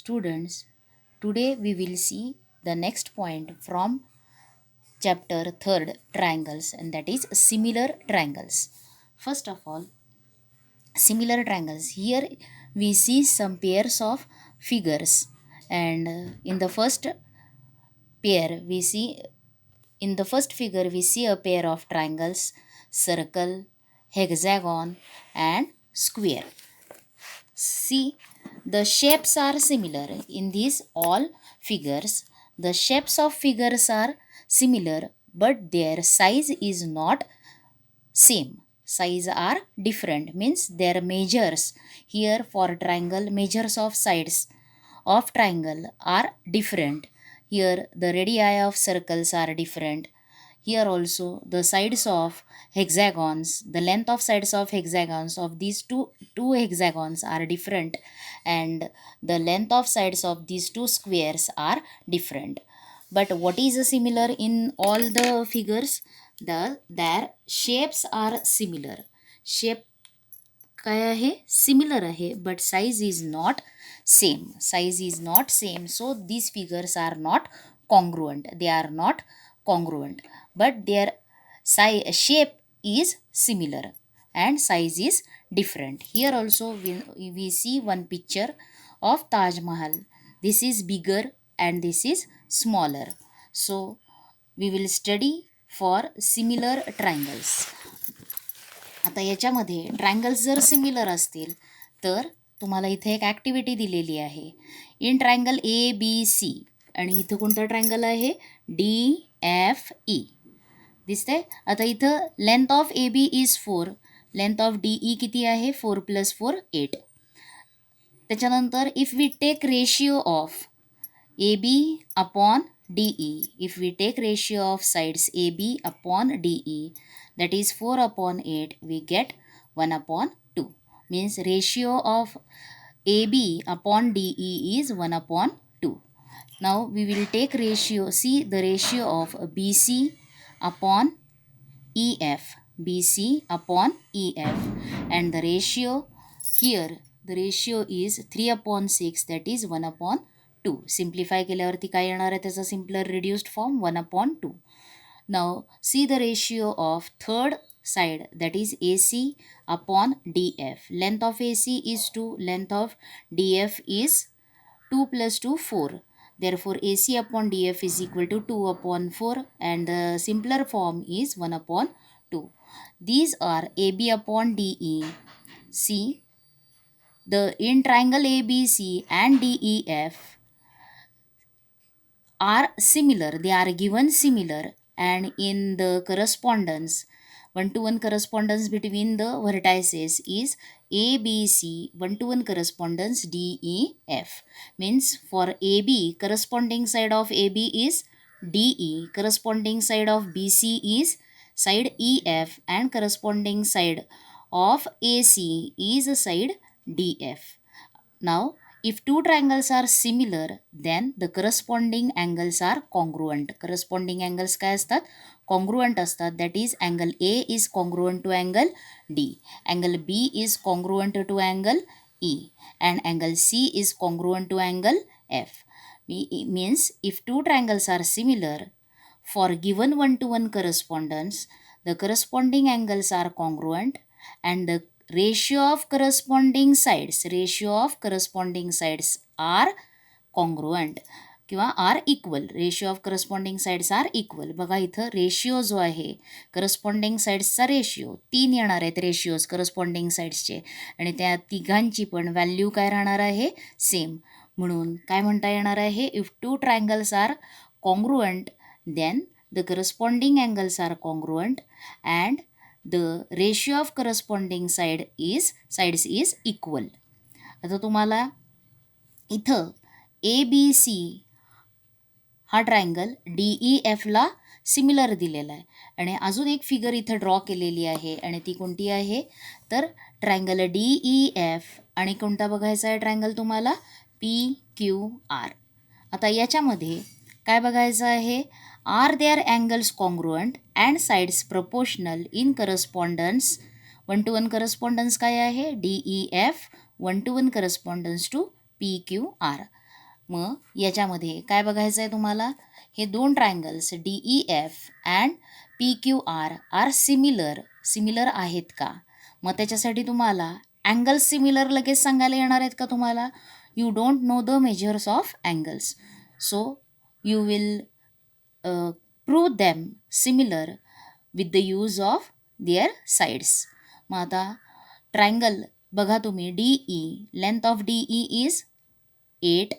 Students, today we will see the next point from chapter 3rd triangles, and that is similar triangles. First of all, similar triangles. Here we see some pairs of figures, and in the first pair we see in the first figure we see a pair of triangles, circle, hexagon and square. See, the shapes are similar in these all figures. The shapes of figures are similar, but their size is not same. Size are different, means their measures. Here for triangle, measures of sides of triangle are different. Here the radii of circles are different. Here also the sides of hexagons, the length of sides of hexagons of these two hexagons are different, and the length of sides of these two squares are different. But what is similar in all the figures? Their shapes are similar. Shape काय आहे similar आहे, but size is not same. Size is not same, so these figures are not congruent. They are not congruent, but their shape is similar and size is different. Here also we see one picture of Taj Mahal. This is bigger and this is smaller. So we will study for similar triangles. आता याच्यामध्ये triangles जर similar असतील तर तुम्हाला इथे एक activity दिलेली आहे. In triangle A B C, आणि इथं कोणतं ट्रायंगल आहे? डी एफ ई दिसतंय. आता इथं length of A B is 4, length of D E किती आहे? 4 + 4 8. त्याच्यानंतर if we take ratio of A B upon D E, if we take ratio of sides A B upon D E, that is 4 upon 8, we get 1 upon 2, means ratio of AB upon DE is 1 upon 2. Now we will take ratio, see the ratio of BC upon EF, BC upon EF, and the ratio here, the ratio is 3 upon 6, that is 1 upon 2. Simplify केल्यावरती काय येणार आहे त्याचा simpler reduced form? 1 upon 2. Now see the ratio of third side, that is AC upon DF. Length of AC is 2, length of DF is 2 + 2 4. Therefore AC upon DF is equal to 2 upon 4, and the simpler form is 1 upon 2. These are AB upon DE. See, the in triangle ABC and DEF are similar, they are given similar, and in the correspondence, one-to-one correspondence between the vertices is ABC, one-to-one correspondence DEF, means for AB, corresponding side of AB is DE, corresponding side of BC is side EF, and corresponding side of AC is side DF. Now if two triangles are similar, then the corresponding angles are congruent. Corresponding angles काय असतात? Congruent असतात. That is, angle A is congruent to angle D, angle B is congruent to angle E, and angle C is congruent to angle F. Means if two triangles are similar, for given one-to-one correspondence, the corresponding angles are congruent, and the ratio of corresponding sides are congruent किंवा are equal. Ratio of corresponding sides are equal. बघा इथं ratio जो आहे corresponding साईड्सचा ratio 3 येणार आहेत रेशिओज corresponding साईड्सचे, आणि त्या तिघांची पण व्हॅल्यू काय राहणार आहे? सेम. म्हणून काय म्हणता येणार आहे? If two triangles are congruent, then the corresponding angles are congruent, and the ratio of corresponding sides is equal. आता तुम्हाला इथं ABC हा ट्रायंगल DEFला सिमिलर दिलेला आहे, आणि अजून एक फिगर इथं ड्रॉ केलेली आहे, आणि ती कोणती आहे? तर ट्रायंगल DEF, आणि कोणता बघायचा आहे ट्रायंगल तुम्हाला? PQR. आता याच्यामध्ये काय बघायचं आहे? Are their angles congruent and sides proportional in correspondence? one-to-one correspondence काय आहे? DEF one-to-one correspondence to PQR. मग याच्यामध्ये काय बघायचं आहे तुम्हाला, हे दोन triangles D E F and P Q R are similar आहेत का. मग त्याच्यासाठी तुम्हाला अँगल्स सिमिलर लगेच सांगायला येणार आहेत का तुम्हाला. You don't know the measures of angles, so you will prove them similar with the use of their sides. मग आता ट्रायंगल बघा तुम्ही, D E, length of D E is 8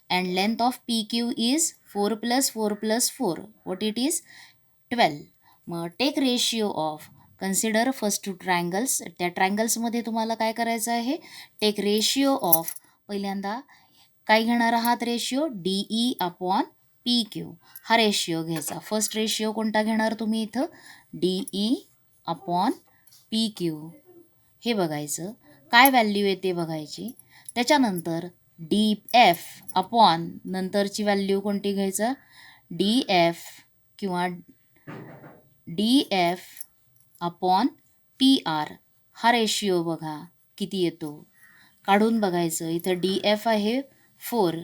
and length of PQ is 4 plus 4 plus 4. What it is? 12. मग take ratio of, consider first two triangles. त्या ट्रायंगल्समध्ये तुम्हाला काय करायचं आहे, टेक रेशिओ ऑफ, पहिल्यांदा काय घेणार आहात ratio, D E upon P Q, हा रेशिओ घ्यायचा. फर्स्ट रेशिओ कोणता घेणार तुम्ही इथं, D E upon P Q, हे बघायचं काय व्हॅल्यू येते बघायची. त्याच्यानंतर डी एफ अपॉन, नंतरची व्हॅल्यू कोणती घ्यायचं, डी एफ किंवा D F upon P R, हा रेशिओ बघा किती येतो, काढून बघायचं. इथं डी एफ आहे 4,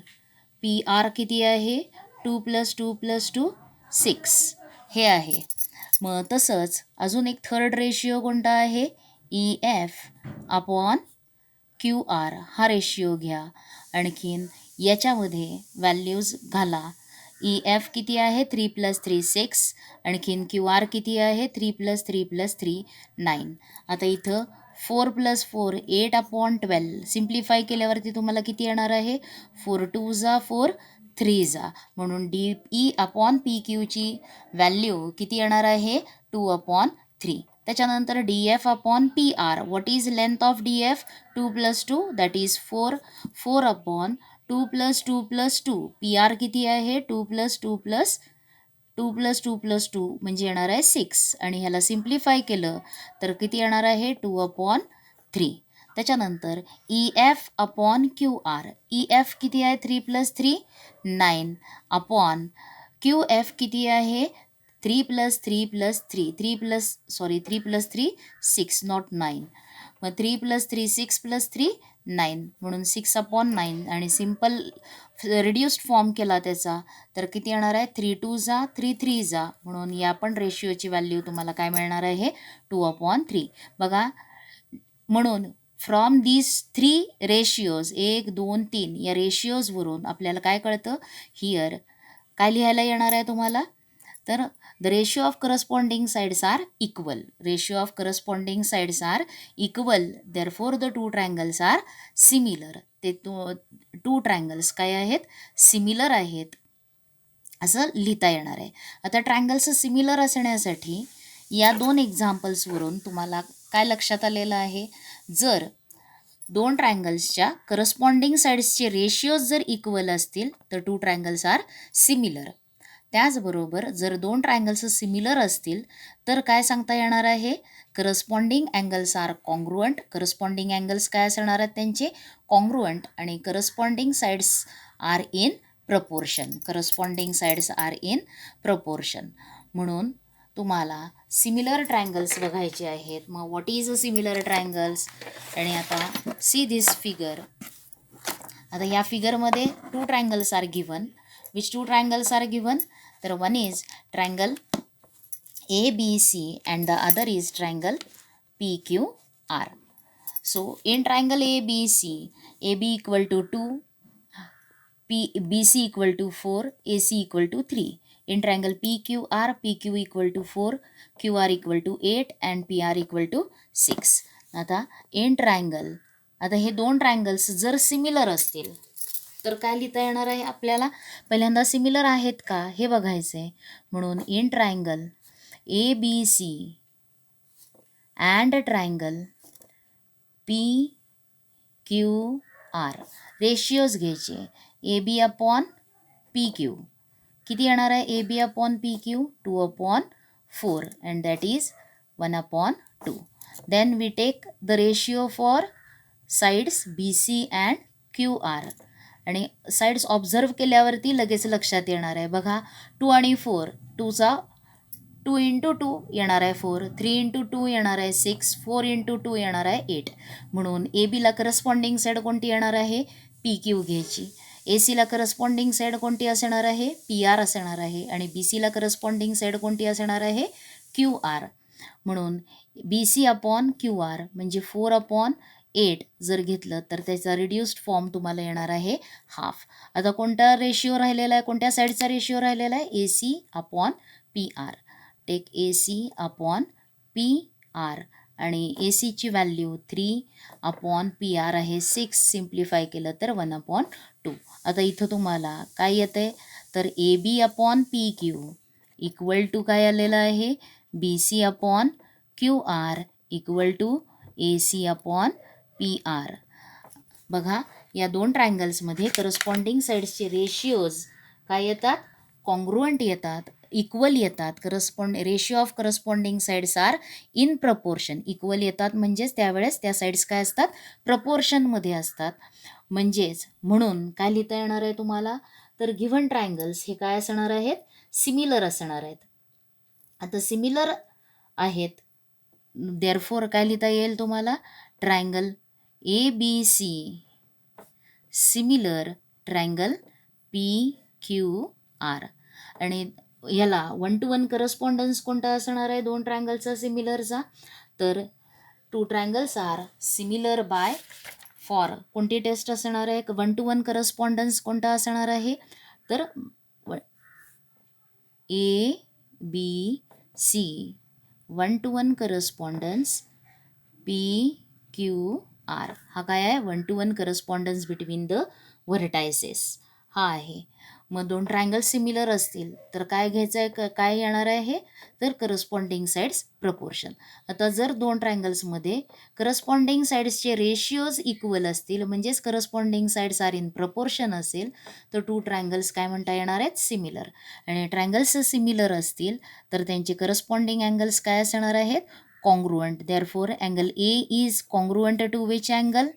पी आर किती आहे 2 + 2 + 2 6 हे आहे. मग तसंच अजून एक थर्ड रेशिओ कोणता आहे, E F upon Q R, हा रेशिओ घ्या. आणखीन याच्यामध्ये व्हॅल्यूज घाला. ई एफ किती आहे 3 + 3 6, आणखीन क्यू आर किती आहे 3 + 3 + 3 9. आता इथं 4 + 4 8/12, सिम्प्लिफाय केल्यावरती तुम्हाला किती येणार आहे, 4 2 जा 4 3 जा, म्हणून डी ई अपॉन पी क्यूची व्हॅल्यू किती येणार आहे 2/3. त्याच्यानंतर D F upon P R, what is length of D F 2 + 2 that is 4, 4/2 + 2 + 2, P R किती आहे 2 + 2 + 2 + 2 + 2 म्हणजे येणार आहे 6, आणि ह्याला सिम्प्लिफाय केलं तर किती येणार आहे 2/3. त्याच्यानंतर E F upon Q R, E F किती आहे 3 + 3 9 अपॉन क्यू एफ किती आहे 3 + 3 + 3 3 + 3 6 नॉट 9. मग 3 + 3 6 + 3 9, म्हणून 6/9, आणि सिम्पल रिड्यूस्ड फॉर्म केला त्याचा तर किती येणार आहे 3 2 जा 3 3 जा, म्हणून या पण रेशिओची व्हॅल्यू तुम्हाला काय मिळणार आहे 2/3. बघा, म्हणून फ्रॉम दीज 3 रेशिओज 1 2 3 या रेशिओजवरून आपल्याला काय कळतं, हिअर काय लिहायला येणार आहे तुम्हाला, तर the ratio of corresponding sides are equal, ratio of corresponding sides are equal, therefore the two triangles are similar. ते टू ट्रायंगल्स काय आहेत, सिमिलर आहेत असं लिहिता येणार आहे. आता ट्रायंगल्स सिमिलर असण्यासाठी या दोन एक्झाम्पल्सवरून तुम्हाला काय लक्षात आलेलं आहे, जर दोन ट्रायंगल्सच्या करस्पॉन्डिंग साईड्सचे रेशिओज जर इक्वल असतील तर टू ट्रायंगल्स आर सिमिलर. त्याचबरोबर जर दोन ट्रायंगल्स सिमिलर असतील तर काय सांगता येणार आहे, corresponding angles are congruent, corresponding angles काय असणार आहेत त्यांचे कॉन्ग्रुअंट, आणि corresponding sides are in proportion, corresponding sides are in proportion. म्हणून तुम्हाला सिमिलर ट्रायंगल्स बघायचे आहेत. मग what is a similar triangles, आणि आता सी दिस फिगर. आता या फिगरमध्ये two triangles are given. Which two triangles are given, तर one is triangle A B C and the other is triangle P Q R. So in triangle A B C, A B = 2, B C = 4, A C = 3. In triangle PQR, PQ = 4, QR = 8 and PR = 6. आता in triangle, आता हे दोन triangles जर similar असतील तर काय लिहिता येणार आहे आपल्याला, पहिल्यांदा सिमिलर आहेत का हे बघायचं आहे. म्हणून in triangle A B C and triangle P Q R, ratios घ्यायचे, A B upon P Q किती येणार आहे, A B upon P Q 2/4 and that is 1/2. Then we take the ratio for sides B C and Q R, आणि sides observe केल्यावरती लगेच लक्षात येणार आहे. बघा 2 आणि 4, 2चा 2 × 2 येणार आहे 4, 3 × 2 येणार आहे 6, 4 × 2 येणार आहे 8. म्हणून ए बीला करस्पॉन्डिंग साईड कोणती येणार आहे, पी क्यू घ्यायची. ए सीला करस्पॉन्डिंग साईड कोणती असणार आहे, पी आर असणार आहे, आणि बी सीला करस्पॉन्डिंग साईड कोणती असणार आहे, क्यू आर. म्हणून B C upon Q R म्हणजे 4/8 जर घेतलं तर त्याचा रिड्युस्ड फॉर्म तुम्हाला येणार आहे हाफ. आता कोणता रेशिओ राहिलेला आहे, कोणत्या साईडचा रेशिओ राहिलेला आहे, A C upon P R. Take A C upon P R, आणि ए सीची व्हॅल्यू 3/पी आर आहे 6, सिम्प्लिफाय केलं तर 1/2. आता इथं तुम्हाला काय येतं आहे, तर A B upon P Q equal to काय आलेलं आहे, B C upon Q R equal to A C upon P R. बघा, या दोन ट्रायंगल्समध्ये करस्पॉन्डिंग साईड्सचे रेशिओज काय येतात, कॉन्ग्रुएंट येतात, इक्वल येतात. Ratio of corresponding sides are in proportion. Equal येतात म्हणजेच त्यावेळेस त्या साईड्स काय असतात, प्रपोर्शनमध्ये असतात. म्हणून काय लिहिता येणार आहे तुम्हाला, तर गिव्हन ट्रायंगल्स हे काय असणार आहेत, सिमिलर असणार आहेत. आता सिमिलर आहेत, देअरफॉर काय लिहिता येईल तुम्हाला, triangle A B C similar triangle P Q R. आणि याला 1-to-1 करस्पॉन्डन्स कोणता असणार आहे दोन ट्रायंगलचा सिमिलरचा, तर 2 triangles are similar by for कोणती टेस्ट असणार आहे, 1-to-1 करस्पॉन्डन्स कोणता असणार आहे, तर A B C 1-to-1 correspondence P Q R. हा काय आहे, 1-to-1 correspondence between the vertices हा आहे. मग दोन ट्रायंगल सिमिलर असतील तर काय घ्यायचं आहे, काय येणार आहे, तर करस्पॉन्डिंग साईड्स प्रपोर्शन. आता जर दोन ट्रायंगल्समध्ये करस्पॉन्डिंग साईड्सचे रेशिओज इक्वल असतील म्हणजेच corresponding sides are in proportion असेल तर 2 ट्रायंगल्स काय म्हणता येणार आहेत, सिमिलर. आणि ट्रायंगल्स सिमिलर असतील तर त्यांचे करस्पॉन्डिंग अँगल्स काय असणार आहेत, congruent. Therefore angle A is congruent to which angle,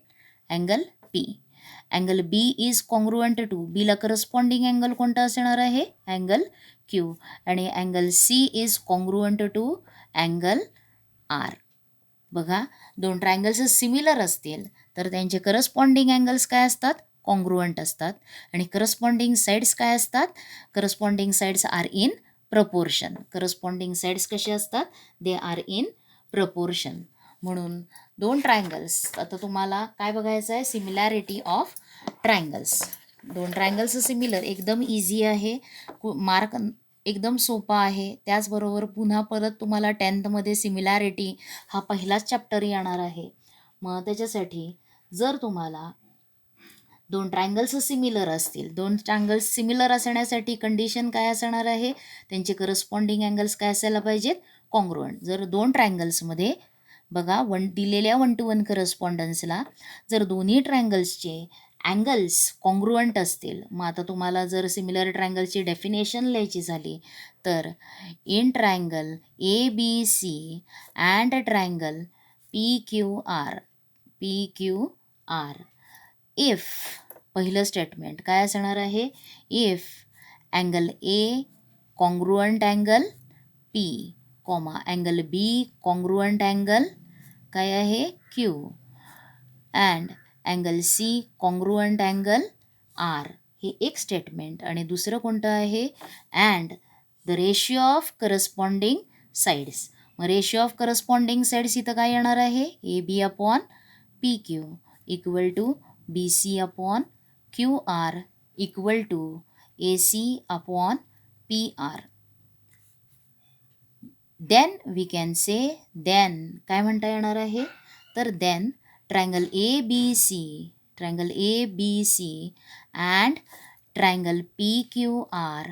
angle P. Angle B is congruent to, बीला करस्पॉन्डिंग अँगल कोणता असणार आहे, अँगल क्यू. आणि angle C is congruent to angle R. बघा, दोन ट्रायंगल्स सिमिलर असतील तर त्यांचे करस्पॉन्डिंग अँगल्स काय असतात, कॉन्ग्रुएंट असतात. आणि करस्पॉन्डिंग साईड्स काय असतात, corresponding sides are in proportion. Corresponding sides कसे असतात, दे आर इन प्रपोर्शन. म्हणून दोन ट्रायंगल्स, आता तुम्हाला काय बघायचं आहे, सिमिलॅरिटी ऑफ ट्रायंगल्स. दोन ट्रायंगल्स सिमिलर, एकदम इझी आहे, मार्क एकदम सोपा आहे. त्याचबरोबर पुन्हा परत तुम्हाला 10th सिमिलॅरिटी हा पहिलाच चॅप्टर येणार आहे. मग त्याच्यासाठी जर तुम्हाला दोन ट्रायंगल्स सिमिलर असतील, दोन ट्रायंगल्स सिमिलर असण्यासाठी कंडिशन काय असणार आहे, त्यांचे करस्पॉन्डिंग अँगल्स काय असायला पाहिजेत, कॉन्ग्रुएंट. जर दोन ट्रायंगल्समध्ये बघा दिलेल्या 1-to-1 करस्पॉन्डन्सला जर दोन्ही ट्रायंगल्सचे अँगल्स कॉन्ग्रुएंट असतील, मग आता तुम्हाला जर सिमिलर ट्रायंगलची डेफिनेशन लिहायची झाली तर in triangle A B C and triangle P Q R if, पहिलं स्टेटमेंट काय असणार आहे, if angle A congruent angle P, angle B congruent angle काय आहे, Q, and angle C congruent angle R. हे एक स्टेटमेंट. आणि दुसरं कोणतं आहे, and the ratio of corresponding sides. मग रेशिओ ऑफ करस्पॉन्डिंग साईड्स इथं काय येणार आहे, A B upon P Q equal to B C upon Q R equal to A C upon P R. Then we can say, then काय म्हणता येणार आहे, तर then triangle A B C and triangle P Q R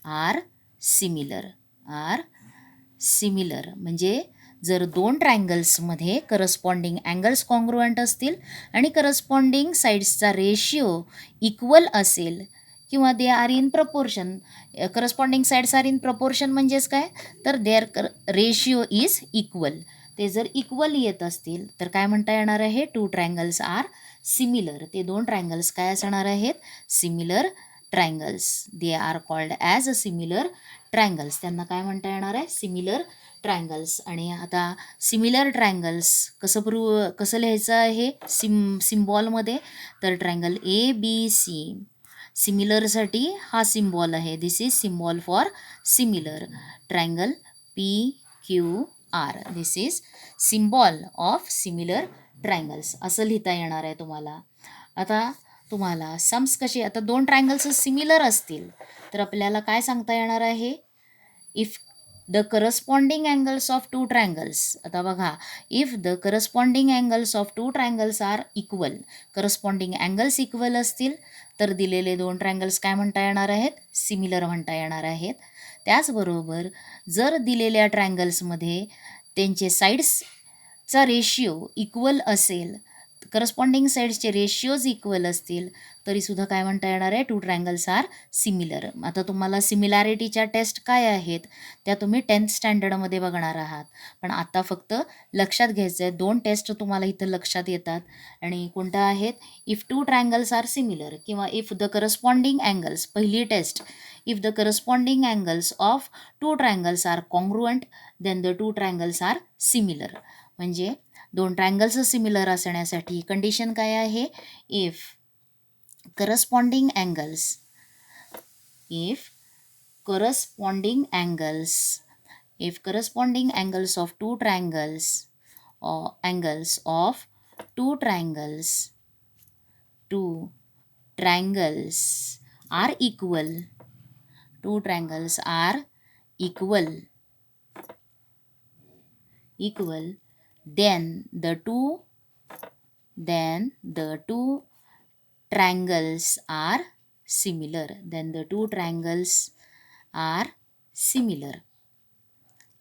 are similar. म्हणजे जर दोन ट्रायंगल्समध्ये corresponding angles congruent असतील आणि करस्पॉन्डिंग साईड्सचा रेशिओ इक्वल असेल किंवा they are in proportion. Corresponding sides are in proportion म्हणजेच काय, तर देअर रेशिओ इज इक्वल. ते जर इक्वल येत असतील तर काय म्हणता येणार आहे, 2 ट्रायंगल्स आर सिमिलर. ते दोन ट्रायंगल्स काय असणार आहेत, similar triangles, they are called as a similar triangles. त्यांना काय म्हणता येणार आहे? Similar triangles. आणि आता सिमिलर ट्रायंगल्स कसं लिहायचं आहे सिम्बॉलमध्ये? तर ट्रायंगल ABC सिमिलरसाठी हा सिम्बॉल आहे. This is symbol for similar. Triangle PQR, this is symbol of similar triangles असं लिहिता येणार आहे तुम्हाला. आता तुम्हाला सम्स कसे, आता दोन ट्रायंगल्स सिमिलर असतील तर आपल्याला काय सांगता येणार आहे? If the corresponding angles of two triangles. आता बघा, if the corresponding angles of two triangles are equal, corresponding angles equal असतील तर दिलेले दोन ट्रायंगल्स काय म्हणता येणार आहेत? सिमिलर म्हणता येणार आहेत. त्याचबरोबर जर दिलेल्या ट्रायंगल्समध्ये त्यांचे साईड्सचा रेशिओ इक्वल असेल, करस्पॉन्डिंग साईड्सचे रेशिओज इक्वल असतील तरीसुद्धा काय म्हणता येणार आहे? Two triangles are similar. आता तुम्हाला सिमिलॅरिटीच्या टेस्ट काय आहेत त्या तुम्ही 10th स्टँडर्डमध्ये बघणार आहात. पण आता फक्त लक्षात घ्यायचं आहे, दोन टेस्ट तुम्हाला इथं लक्षात येतात. आणि कोणत्या आहेत? If two triangles are similar किंवा इफ द करस्पॉन्डिंग अँगल्स. पहिली test, if the corresponding angles of two triangles are congruent then the two triangles are similar. म्हणजे दोन ट्रायंगल्स सिमिलर असण्यासाठी कंडिशन काय आहे? If corresponding angles, if corresponding angles, if corresponding angles of two triangles or angles of two triangles are equal, two triangles are equal, then the two triangles are similar, then the two triangles are similar.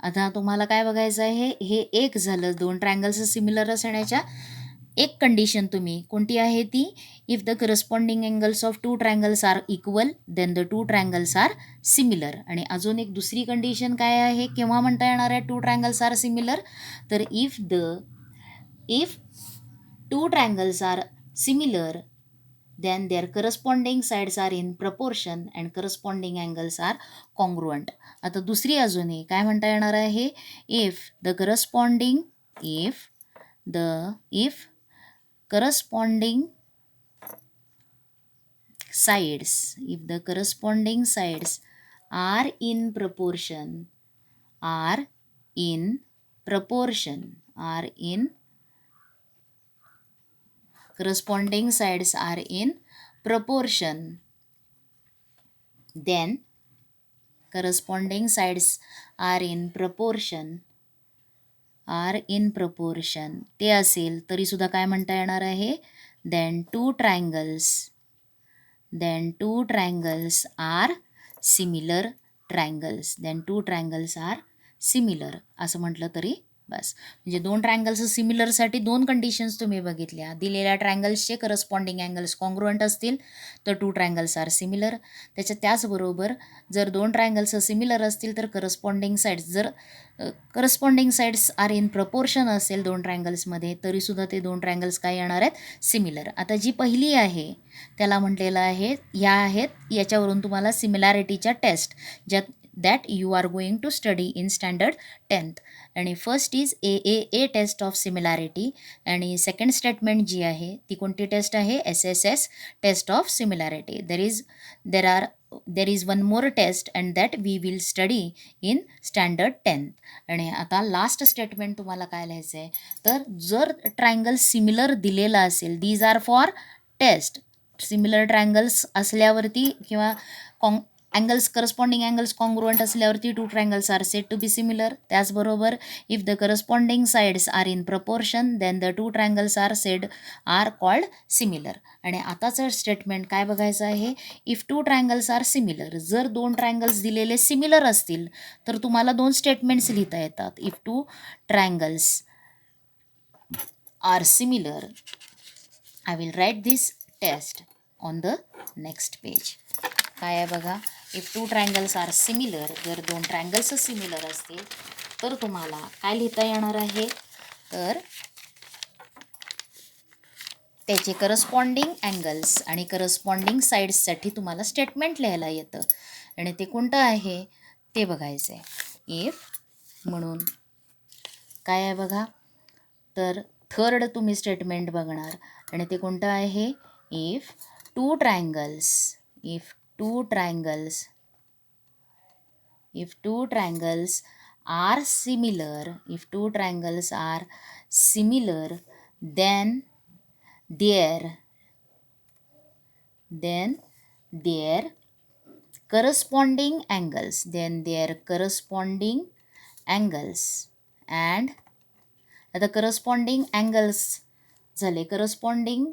आता तुम्हाला काय बघायचं आहे? हे एक झालं दोन triangles similar असण्याच्या एक कंडिशन. तुम्ही कोणती आहे ती? If the corresponding angles of two triangles are equal then the two triangles are similar. आणि अजून एक दुसरी कंडिशन काय आहे? केव्हा म्हणता येणार आहे टू ट्रायंगल्स आर सिमिलर? तर if two triangles are similar then their corresponding sides are in proportion and corresponding angles are congruent. आता दुसरी अजून काय म्हणता येणार आहे? if corresponding sides are in proportion, corresponding sides are in proportion, then corresponding sides are in proportion ते असेल तरी सुद्धा काय म्हणता येणार आहे? then two triangles are similar triangles, then two triangles are similar असं म्हटलं तरी बस. म्हणजे दोन ट्रायंगल्स सिमिलरसाठी दोन कंडिशन्स तुम्ही बघितल्या. दिलेल्या ट्रायंगल्सचे करस्पॉन्डिंग अँगल्स कॉन्ग्रुएंट असतील तर टू ट्रायंगल्स आर सिमिलर. त्याचबरोबर जर दोन ट्रायंगल्स सिमिलर असतील तर corresponding sides are in proportion असेल दोन ट्रायंगल्समध्ये तरीसुद्धा ते दोन ट्रायंगल्स काय येणार आहेत? सिमिलर. आता जी पहिली आहे त्याला म्हटलेलं आहे, ह्या आहेत याच्यावरून तुम्हाला सिमिलॅरिटीच्या taste that you are going to study in standard 10th. आणि first is AAA test of similarity आणि सेकंड स्टेटमेंट जी आहे ती कोणती टेस्ट आहे? SSS test of similarity. there is one more test and that we will study in standard 10th. आणि आता last statement तुम्हाला काय लिहायचं आहे? तर जर ट्रायंगल सिमिलर दिलेला असेल, these are for test. Similar triangles असल्यावरती किंवा करस्पॉन्डिंग अँगल्स कॉन्ग्रुएंट असल्यावरती two triangles are said to be similar. त्याचबरोबर if the corresponding sides are in proportion then the two triangles are called similar. आणि आताचं statement काय बघायचं आहे? If two triangles are similar, जर दोन ट्रायंगल्स दिलेले सिमिलर असतील तर तुम्हाला दोन स्टेटमेंट्स लिहिता येतात. If two triangles are similar, I will write this test on the next page. काय आहे बघा? If two triangles are similar, जर दोन ट्रायंगल्स सिमिलर असतील तर तुम्हाला काय लिहिता येणार आहे? तर त्याचे करस्पॉन्डिंग अँगल्स आणि करस्पॉन्डिंग साईड्ससाठी तुम्हाला स्टेटमेंट लिहायला येतं आणि ते कोणतं आहे ते बघायचं आहे. इफ म्हणून काय आहे बघा, तर थर्ड तुम्ही स्टेटमेंट बघणार आणि ते कोणतं आहे, if two triangles if two triangles if two triangles are similar if two triangles are similar then their corresponding angles and आता corresponding angles झाले, corresponding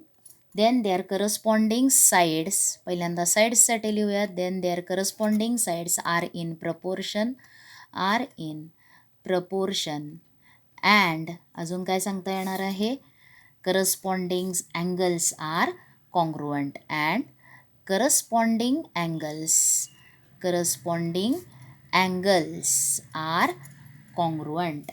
then their corresponding sides, पहिल्यांदा साईड्ससाठी लिहूया, then their corresponding sides are in proportion and अजून काय सांगता येणार आहे, corresponding angles are congruent and corresponding angles are congruent.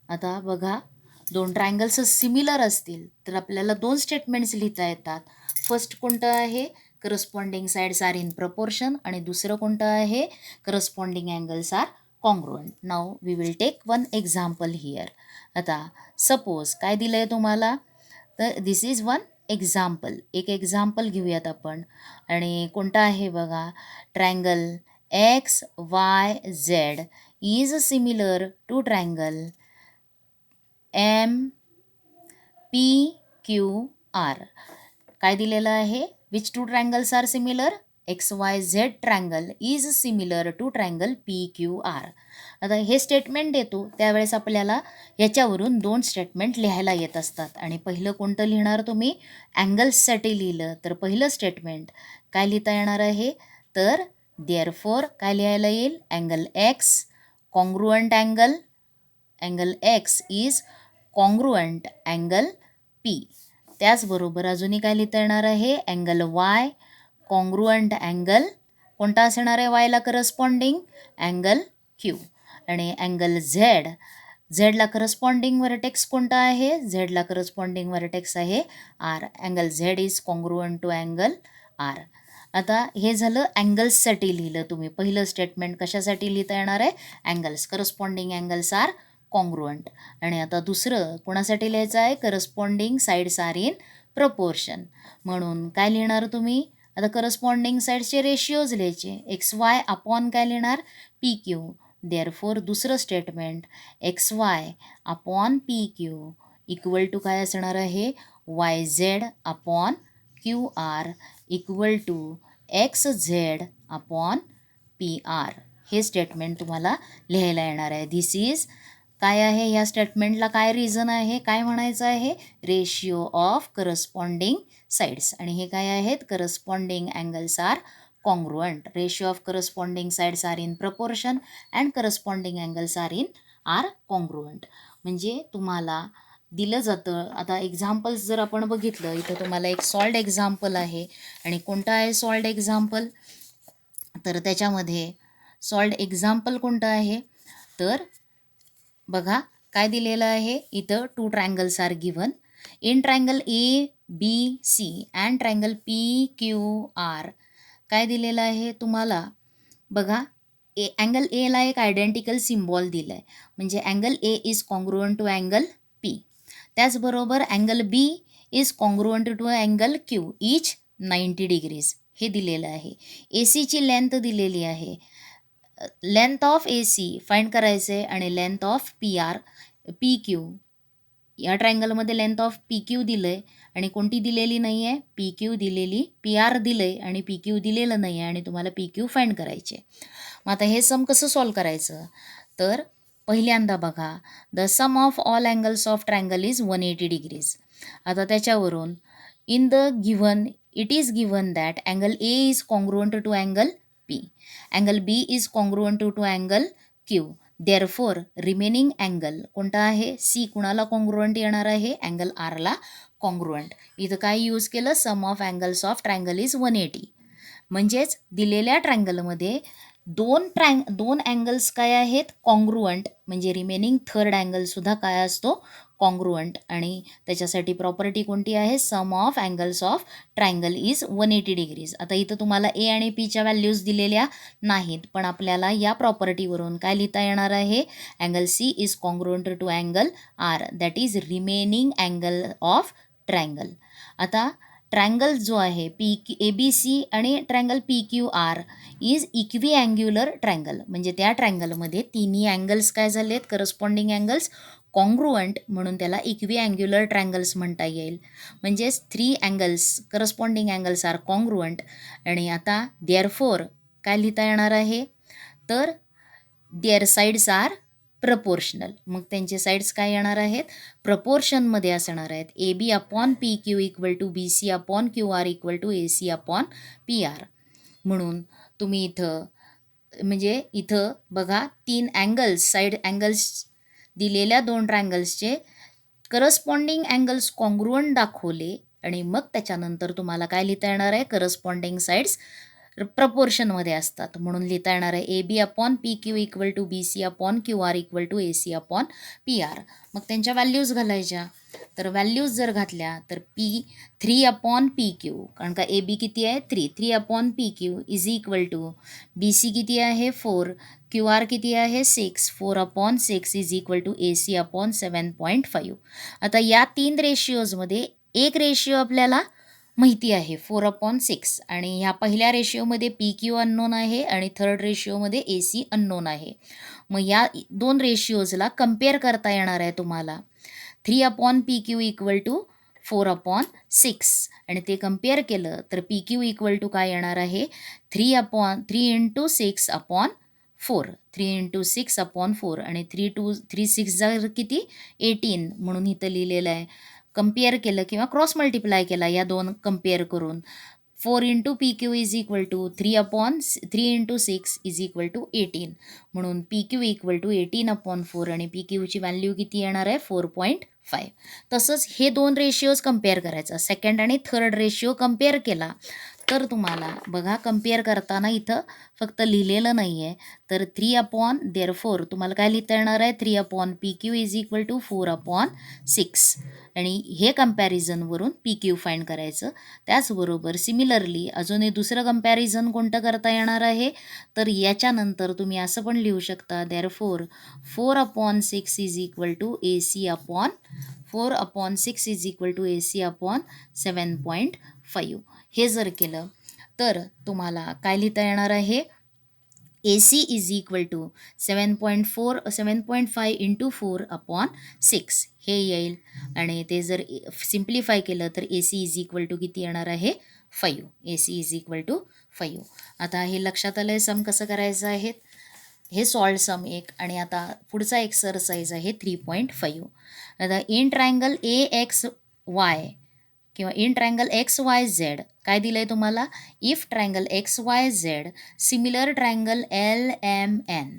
आता बघा, दोन ट्रायंगल्स सिमिलर असतील तर आपल्याला दोन स्टेटमेंट्स लिहिता येतात. फर्स्ट कोणतं आहे, corresponding sides are in proportion, आणि दुसरं कोणतं आहे, corresponding angles are congruent. Now we will take one example here. आता सपोज काय दिलं आहे तुम्हाला, तर दिस इज वन एक्झाम्पल, एक एक्झाम्पल घेऊयात आपण. आणि कोणतं आहे बघा, triangle XYZ is similar to triangle MPQR. काय दिलेलं आहे, which two triangles are similar, XYZ triangle is similar to triangle PQR. आता हे स्टेटमेंट देतो त्यावेळेस आपल्याला याच्यावरून दोन स्टेटमेंट लिहायला येत असतात. आणि पहिलं कोणतं लिहिणार तुम्ही, अँगल्ससाठी लिहिलं तर पहिलं स्टेटमेंट काय लिहिता येणार आहे, तर देअरफॉर काय लिहायला येईल, angle X congruent angle X is congruent angle P. त्याचबरोबर अजूनही काय लिहिता येणार आहे, अँगल Y कॉन्ग्रुएंट अँगल कोणता असणार आहे, वायला करस्पॉन्डिंग अँगल Q. आणि अँगल झेडला करस्पॉन्डिंग व्हर्टेक्स कोणता आहे, झेडला करस्पॉन्डिंग व्हर्टेक्स आहे R. Angle Z is congruent to angle R. आता हे झालं अँगल्ससाठी लिहिलं तुम्ही. पहिलं स्टेटमेंट कशासाठी लिहिता येणार आहे, angles, corresponding angles are congruent. आणि आता दुसरं कोणासाठी लिहायचं आहे, corresponding sides are in proportion. म्हणून काय लिहिणार तुम्ही, आता करस्पॉन्डिंग साईड्सचे रेशिओज लिहायचे, XY अपॉन काय लिहिणार, PQ. देअरफॉर दुसरं statement XY upon PQ equal to काय असणार आहे, YZ upon QR equal to XZ upon PR. हे स्टेटमेंट तुम्हाला लिहायला येणार आहे. दिस इज काय आहे, या स्टेटमेंटला काय रिझन आहे, काय म्हणायचं आहे, रेशिओ ऑफ करस्पॉन्डिंग साईड्स. आणि हे काय आहेत, corresponding angles are congruent. Ratio of corresponding sides are in proportion and corresponding angles are congruent. म्हणजे तुम्हाला दिलं जातं. आता एक्झाम्पल्स जर आपण बघितलं, इथं तुम्हाला एक सॉल्ड एक्झाम्पल आहे. आणि कोणतं आहे सॉल्ड एक्झाम्पल, तर त्याच्यामध्ये सॉल्ड एक्झाम्पल कोणतं आहे, तर बघा काय दिलेलं आहे, इथं two triangles are given in triangle ABC and triangle PQR. काय दिलेलं आहे तुम्हाला, बघा अँगल Aला एक आयडेंटिकल सिम्बॉल दिलं आहे, म्हणजे angle A is congruent to angle P. त्याचबरोबर angle B is congruent to angle Q each 90 degrees. हे दिलेलं आहे. ACची लेंथ दिलेली आहे, लेंथ ऑफ AC फाइंड करायचं आहे आणि लेंथ ऑफ PQ. या ट्रायंगलमध्ये लेंथ ऑफ PQ दिलं आहे आणि कोणती दिलेली नाही आहे, PQ दिलेली, PR दिलं आहे आणि PQ दिलेलं नाही आहे आणि तुम्हाला PQ फाइंड करायचे. मग आता हे सम कसं सॉल्व करायचं, तर पहिल्यांदा बघा, the sum of all angles of triangle is 180 degrees. आता त्याच्यावरून in the given it is given that angle A is congruent to angle P, angle B is congruent to angle Q. Therefore remaining angle कोणता आहे, C कुणाला congruent येणार आहे, angle Rला congruent. इथं काय use केलं, sum of angles of triangle is 180. म्हणजेच दिलेल्या ट्रायंगलमध्ये दोन अँगल्स काय आहेत, कॉन्ग्रुअंट, म्हणजे रिमेनिंग थर्ड अँगलसुद्धा काय असतो, कॉन्ग्रुअंट. आणि त्याच्यासाठी प्रॉपर्टी कोणती आहे, sum of angles of triangle is 180 degrees. आता इथं तुम्हाला ए आणि पीच्या व्हॅल्यूज दिलेल्या नाहीत, पण आपल्याला या प्रॉपर्टीवरून काय लिहिता येणार आहे, angle C is congruent to angle R, that is remaining angle of triangle. आता ट्रायंगल जो आहे ABC आणि triangle PQR is equiangular triangle, म्हणजे त्या ट्रायंगलमध्ये तिन्ही अँगल्स काय झालेत, करस्पॉन्डिंग अँगल्स कॉन्ग्रुअंट, म्हणून त्याला इक्विअँग्युलर ट्रायंगल्स म्हणता येईल. म्हणजेच 3 angles corresponding angles are congruent. आणि आता देअरफॉर काय लिहिता येणार आहे, तर देअर साईड्स आर प्रपोर्शनल. मग त्यांचे साईड्स काय येणार आहेत, प्रपोर्शनमध्ये असणार आहेत. AB upon PQ equal to BC upon QR equal to AC upon PR. म्हणून तुम्ही इथं, म्हणजे इथं बघा 3 अँगल्स, साईड अँगल्स दिलेल्या 2 ट्रायंगल्सचे करस्पॉन्डिंग अँगल्स कॉन्ग्रुअंट दाखवले, आणि मग त्याच्यानंतर तुम्हाला काय लिहिता येणार आहे, करस्पॉन्डिंग साईड्स प्रपोर्शनमध्ये असतात, म्हणून लिहिता येणार आहे AB upon PQ equal to BC upon QR equal to AC upon PR. मग त्यांच्या व्हॅल्यूज घालायच्या. तर व्हॅल्यूज जर घातल्या तर 3 अपॉन PQ, कारण का AB किती आहे, 3 upon PQ is equal to BC किती आहे, 4, QR किती आहे, 4 upon 6 is equal to AC upon 7.5. आता या 3 रेशिओजमध्ये एक रेशिओ आपल्याला माहिती आहे, 4 अपॉन 6, आणि ह्या पहिल्या रेशिओमध्ये PQ अननोन आहे आणि थर्ड रेशिओमध्ये AC अननोन आहे. मग या 2 रेशिओजला कम्पेअर करता येणार आहे तुम्हाला. 3 upon PQ equal to 4 upon 6, आणि ते कम्पेअर केलं तर PQ इक्वल टू काय येणार आहे, 3 इंटू 6 अपॉन 4, 3 इंटू 6 अपॉन 4, आणि 3 6 जर किती, 18, म्हणून इथं लिहिलेलं आहे. कम्पेअर केलं किंवा क्रॉस मल्टिप्लाय केला या 2 कम्पेअर करून, 4 into PQ is equal to 3 into 6 is equal to 18, म्हणून PQ इक्वल टू 18 अपॉन 4, आणि PQची व्हॅल्यू किती येणार आहे, 4.5. तसंच हे 2 रेशिओज कम्पेअर करायचं. सेकंड आणि थर्ड रेशिओ कम्पेअर केला तर तुम्हाला बघा, कम्पेअर करताना इथं फक्त लिहिलेलं नाही आहे, तर 3 अपॉन, देअरफॉर तुम्हाला काय लिहिता येणार आहे, 3 upon PQ is equal to 4 upon 6, आणि हे कम्पॅरिझनवरून PQ फाईंड करायचं. त्याचबरोबर सिमिलरली अजून एक दुसरं कम्पॅरिझन कोणतं करता येणार आहे, तर याच्यानंतर तुम्ही असं पण लिहू शकता, therefore 4 upon 6 is equal to AC upon 4 upon 6 is equal to AC upon 7.5. हे जर केलं तर तुम्हाला काय लिहिता येणार आहे, AC is equal to 7.5 into 4 upon 6 हे येईल. आणि ते जर सिम्प्लिफाय केलं तर AC इज इक्वल टू किती येणार आहे, 5. AC is equal to 5. आता हे लक्षात आलं आहे सम कसं करायचं आहे, हे सॉल्व सम एक. आणि आता पुढचा एक्सरसाइज आहे 3.5. आता इन ट्रायंगल AXY किंवा इन ट्रायंगल XYZ काय दिलं आहे तुम्हाला, if triangle XYZ similar triangle LMN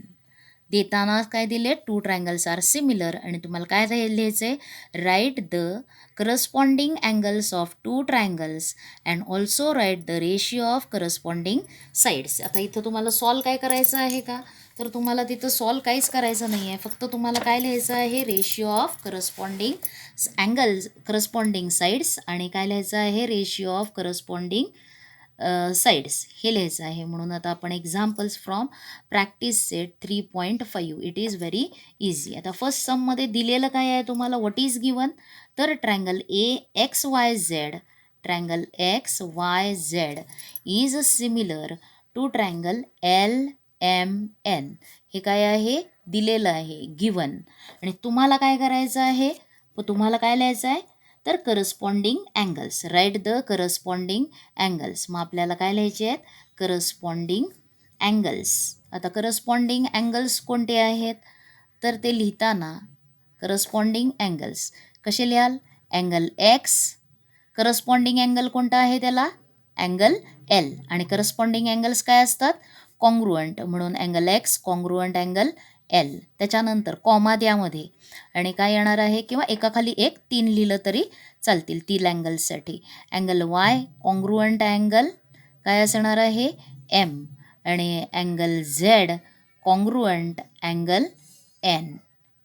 देताना काय दिले, 2 ट्रायंगल्स आर सिमिलर, आणि तुम्हाला काय लिहायचं आहे, write the corresponding angles of 2 triangles and also write the ratio of corresponding sides. आता इथं तुम्हाला सॉल्व काय करायचं आहे का, तर तुम्हाला तिथं सॉल्व काहीच करायचं नाही आहे, फक्त तुम्हाला काय लिहायचं आहे, ratio of corresponding angles, corresponding sides, आणि काय लिहायचं आहे, रेशिओ ऑफ करस्पॉन्डिंग साईड्स हे लिहायचं आहे. म्हणून आता आपण examples from practice set 3.5, it is very easy. आता फर्स्ट सममध्ये दिलेलं काय आहे तुम्हाला, व्हॉट इज गिवन, तर triangle AXYZ, triangle XYZ is similar to triangle LMN. हे काय आहे, दिलेलं आहे, गिवन. आणि तुम्हाला काय करायचं आहे, तुम्हाला काय लिहायचं आहे, तर corresponding angles, write the corresponding angles. मग आपल्याला काय लिहायचे आहेत, करस्पॉन्डिंग अँगल्स. आता करस्पॉन्डिंग अँगल्स कोणते आहेत, तर ते लिहिताना करस्पॉन्डिंग अँगल्स कसे लिहाल, अँगल X, करस्पॉन्डिंग अँगल कोणता आहे त्याला, अँगल L, आणि करस्पॉन्डिंग अँगल्स काय असतात, कॉन्ग्रुअंट, म्हणून angle X congruent angle L. त्याच्यानंतर कॉमा द्यामध्ये, आणि काय येणार आहे, किंवा एकाखाली एक 3 लिहिलं तरी चालतील 3 अँगल्ससाठी. अँगल Y कॉन्ग्रुअंट अँगल काय असणार आहे, M, आणि angle Z congruent angle N,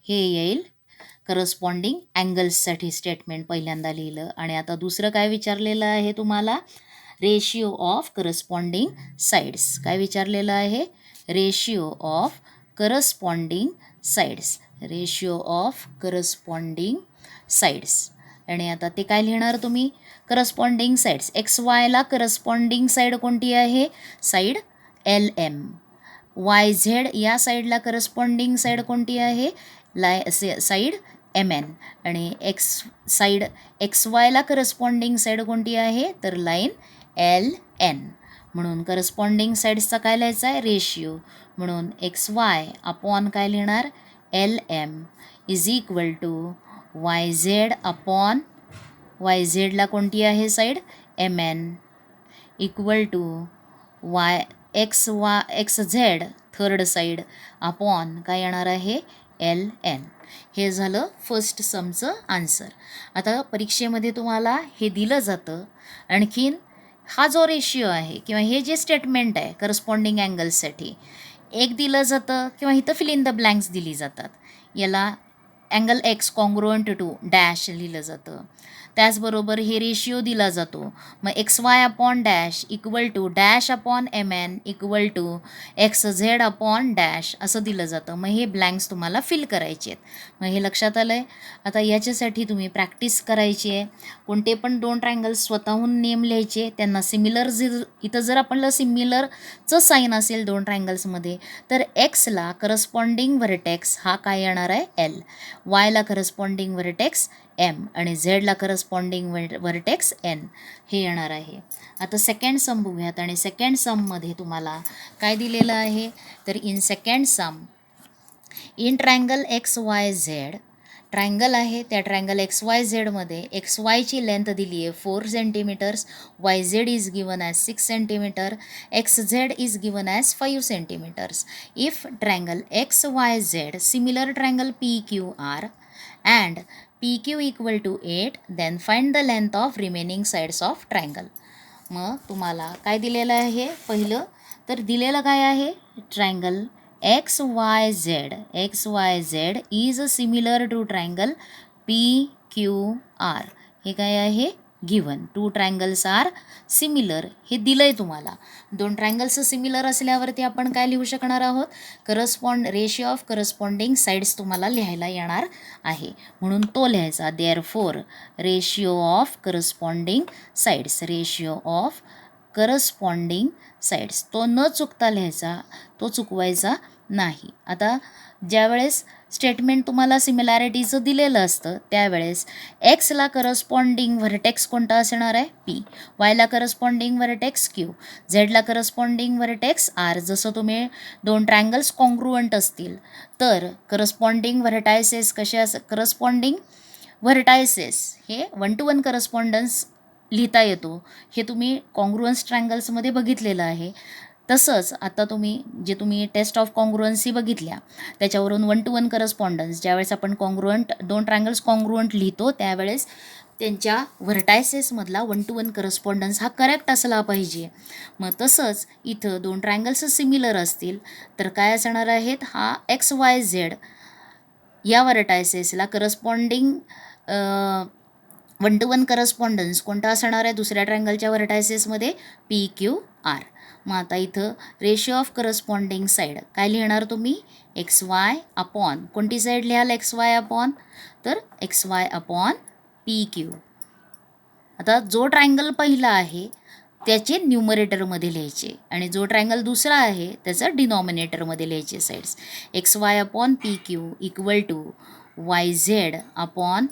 हे येईल करस्पॉन्डिंग अँगल्ससाठी स्टेटमेंट पहिल्यांदा लिहिलं. आणि आता दुसरं काय विचारलेलं आहे तुम्हाला, रेशिओ ऑफ करस्पॉन्डिंग साईड्स. काय विचारलेलं आहे, ratio of corresponding sides, ratio of corresponding sides. आणि आता ते काय लिहिणार तुम्ही, करस्पॉन्डिंग साईड्स, एक्स वायला करस्पॉन्डिंग साईड कोणती आहे, side L M. Y Z या साईडला करस्पॉन्डिंग साईड कोणती आहे, साईड एम एन. आणि एक्स वायला करस्पॉन्डिंग साईड कोणती आहे, तर लाईन एल एन. म्हणून करस्पॉन्डिंग साईड्सचा काय लिहायचा आहे, रेशिओ. म्हणून एक्स वाय अपॉन काय लिहिणार, L M is equal to Y Z upon, Y झेडला कोणती आहे side, M N, equal to X Z third side upon काय येणार आहे, एल एन. हे झालं फर्स्ट समचं आन्सर. आता परीक्षेमध्ये तुम्हाला हे दिलं जातं. आणखीन हा जो रेशिओ आहे किंवा हे जे स्टेटमेंट आहे करस्पॉन्डिंग अँगल्ससाठी, एक दिलं जातं किंवा इथं फिल इन द ब्लँक्स दिली जातात. याला angle X congruent to dash लिहिलं जातं. त्याचबरोबर हे रेशिओ दिला जातो. मग X Y upon dash equal to dash upon M N equal to X Z upon dash असं दिलं जातं. मग हे ब्लँक्स तुम्हाला फिल करायचे आहेत. मग हे लक्षात आलं आहे. आता याच्यासाठी तुम्ही प्रॅक्टिस करायची आहे. कोणते पण दोन ट्रायंगल्स स्वतःहून नेम लिहायचे, त्यांना सिमिलर इथं जर आपल्याला सिमिलरचं साईन असेल दोन ट्रायंगल्समध्ये, तर एक्सला करस्पॉन्डिंग व्हर्टेक्स हा काय येणार आहे, एल, वायला करस्पॉन्डिंग व्हर्टेक्स एम आणि झेडला करस्पॉन्डिंग व्हर्टेक्स एन हे येणार आहे. आता सेकंड सम बघूयात. आणि सेकंड सममध्ये तुम्हाला काय दिलेलं आहे, तर in second sum, in triangle X Y Z, triangle आहे त्या ट्रायंगल एक्स वाय झेडमध्ये एक्स वायची लेंथ दिली आहे 4 centimetres, Y Z is given as 6 centimetre, X Z is given as 5 centimetres. If triangle X Y Z similar triangle P Q R and PQ equal to 8, then find the length of remaining sides of triangle. मग तुम्हाला काय दिलेलं आहे, पहिलं तर दिलेलं काय आहे, triangle X Y Z is similar to triangle PQR. हे काय आहे, given. Two triangles are similar, हे दिलं आहे तुम्हाला. दोन ट्रायंगल्स सिमिलर असल्यावरती आपण काय लिहू शकणार आहोत, रेशिओ ऑफ करस्पॉन्डिंग साईड्स तुम्हाला लिहायला येणार आहे. म्हणून तो लिहायचा, therefore ratio of corresponding sides, ratio of corresponding sides तो न चुकता लिहायचा, तो चुकवायचा नाही. आता ज्यावेळेस स्टेटमेंट तुम्हाला सिमिलॅरिटीचं दिलेलं असतं त्यावेळेस एक्सला करस्पॉन्डिंग व्हर्टेक्स कोणता असणार आहे, पी, वायला करस्पॉन्डिंग व्हर्टेक्स क्यू, झेडला करस्पॉन्डिंग व्हर्टेक्स आर. जसं तुम्ही दोन ट्रायंगल्स कॉन्ग्रुअंट असतील तर करस्पॉन्डिंग व्हर्टायसेस कसे करस्पॉन्डिंग व्हर्टायसेस हे 1-to-1 करस्पॉन्डन्स लिहिता येतो. हे तुम्ही कॉन्ग्रुअन्स ट्रायंगल्समध्ये बघितलेलं आहे. तसंच आता तुम्ही टेस्ट ऑफ कॉन्ग्रुअन्सी बघितल्या त्याच्यावरून 1-to-1 करस्पॉन्डन्स, ज्यावेळेस आपण दोन ट्रायंगल्स कॉन्ग्रुअंट लिहितो त्यावेळेस त्यांच्या व्हर्टायसेसमधला 1-to-1 करस्पॉन्डन्स हा करेक्ट असला पाहिजे. मग तसंच इथं दोन ट्रायंगल्स सिमिलर असतील तर काय असणार आहेत, हा एक्स वाय झेड या व्हर्टायसेसला करस्पॉन्डिंग 1-to-1 करस्पॉन्डन्स कोणता असणार आहे दुसऱ्या ट्रायंगलच्या व्हर्टायसेसमध्ये, PQR. मग आता इथं रेशिओ ऑफ करस्पॉन्डिंग साईड काय लिहिणार तुम्ही, एक्स वाय अपॉन, कोणती साईड लिहाल, एक्स वाय अपॉन, तर एक्स वाय अपॉन PQ. आता जो ट्रायंगल पहिला आहे त्याचे न्यूमरेटरमध्ये लिहायचे आणि जो ट्रायंगल दुसरा आहे त्याचा डिनॉमिनेटरमध्ये लिहायचे sides. X Y upon PQ equal to Y Z upon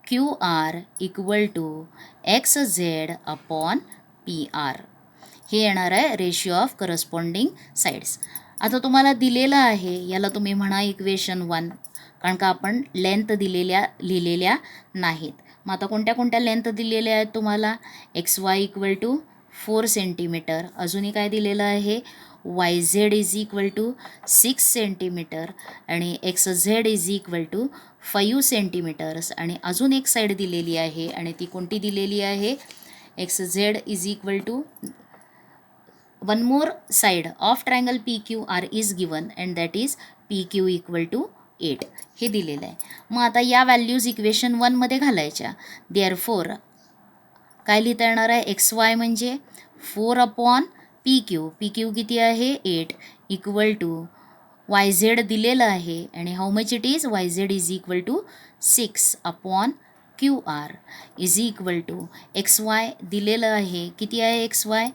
QR equal to X Z upon PR. हे येणार आहे रेशिओ ऑफ करस्पॉन्डिंग साईड्स. आता तुम्हाला दिलेलं आहे याला तुम्ही म्हणा इक्वेशन 1, कारण का आपण लेंथ लिहिलेल्या नाहीत. मग आता कोणत्या लेंथ दिलेल्या आहेत तुम्हाला, X Y equal to 4 centimetre, अजूनही काय दिलेलं आहे, Y Z is equal to 6 centimetre आणि X Z is equal to 5 centimetres. आणि अजून एक साईड दिलेली आहे आणि ती कोणती दिलेली आहे, X Z is equal to one more side of triangle PQR is given and that is PQ equal to 8 हे दिलेलं आहे. मग आता या व्हॅल्यूज इक्वेशन 1 मध्ये घालायच्या. देअरफॉर काय लिहिता येणार आहे, एक्स वाय म्हणजे 4 upon P Q, P Q किती आहे 8 इक्वल टू वाय झेड दिलेलं आहे आणि how much it is, Y Z is equal to 6 upon Q R is equal to X Y दिलेलं आहे, किती आहे X Y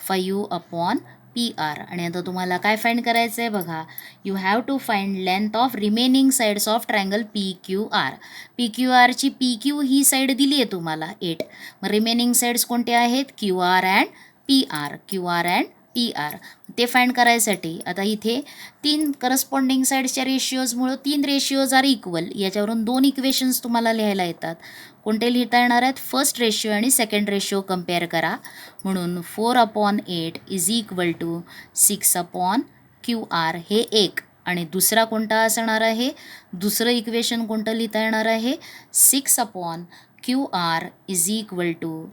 5 upon P R. आणि आता तुम्हाला काय फाइंड करायचं आहे बघा, you have to find length of remaining sides of triangle P Q R. P Q आरची पी क्यू ही साईड दिली आहे तुम्हाला 8, मग रिमेनिंग साईड्स कोणत्या आहेत, Q R and P R, Q R and P R. ते फाइंड करायसाठी आता इथे 3 करस्पॉन्डिंग साईड्सच्या रेशिओजमुळं 3 रेशिओज आर इक्वल, याच्यावरून 2 इक्वेशन्स तुम्हाला लिहायला येतात. कोणते लिहिता येणार आहेत, फर्स्ट रेशिओ आणि सेकंड रेशिओ कंपेअर करा. म्हणून 4 upon 8 is equal to 6 upon Q R हे एक, आणि दुसरा कोणता असणार आहे, दुसरं इक्वेशन कोणतं लिहिता येणार आहे, 6 upon Q R is equal to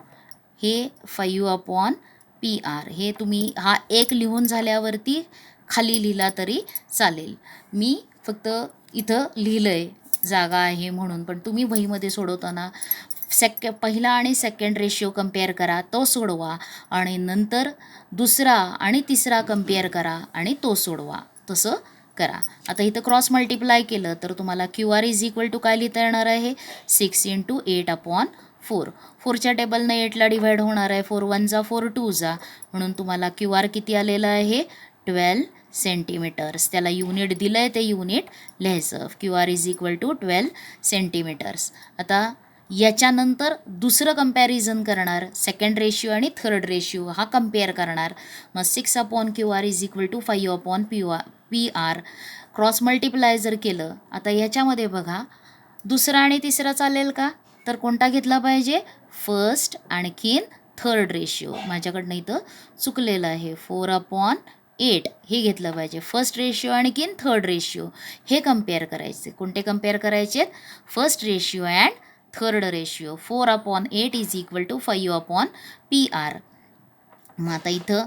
हे 5 अपॉन पी आर. हे तुम्ही हा एक लिहून झाल्यावरती खाली लिहिला तरी चालेल. मी फक्त इथं लिहिलं आहे जागा आहे म्हणून, पण तुम्ही वहीमध्ये सोडवताना पहिला आणि सेकंड रेशिओ कंपेअर करा, तो सोडवा, आणि नंतर दुसरा आणि तिसरा कंपेअर करा आणि तो सोडवा, तसं करा. आता इथं क्रॉस मल्टिप्लाय केलं तर तुम्हाला Q R is equal to काय लिहिता येणार आहे, 6 इंटू 8 अपॉन 4. 4च्या टेबलनं 8ला डिव्हाइड होणार आहे, 4 1 जा 4 2 जा, म्हणून तुम्हाला क्यू आर किती आलेलं आहे 12 सेंटीमीटर्स. त्याला युनिट दिलं आहे ते युनिट लिहायचं, Q R is equal to 12 centimetres. आता याच्यानंतर दुसरं कंपॅरिझन करणार, सेकंड रेशिओ आणि थर्ड रेशिओ हा कंपेअर करणार. मग 6 upon Q R is equal to 5 upon P R. Cross multiply जर केलं, आता याच्यामध्ये बघा दुसरा आणि तिसरा चालेल का, तर कोणता घेतला पाहिजे, फर्स्ट आणखीन थर्ड रेशिओ. माझ्याकडनं इथं चुकलेलं आहे, 4 अपॉन 8 हे घेतलं पाहिजे. फर्स्ट रेशिओ आणखीन थर्ड रेशिओ हे कंपेअर करायचे. कोणते कंपेअर करायचे, first ratio and third ratio. 4 upon 8 is equal to 5 upon P R. मग आता इथं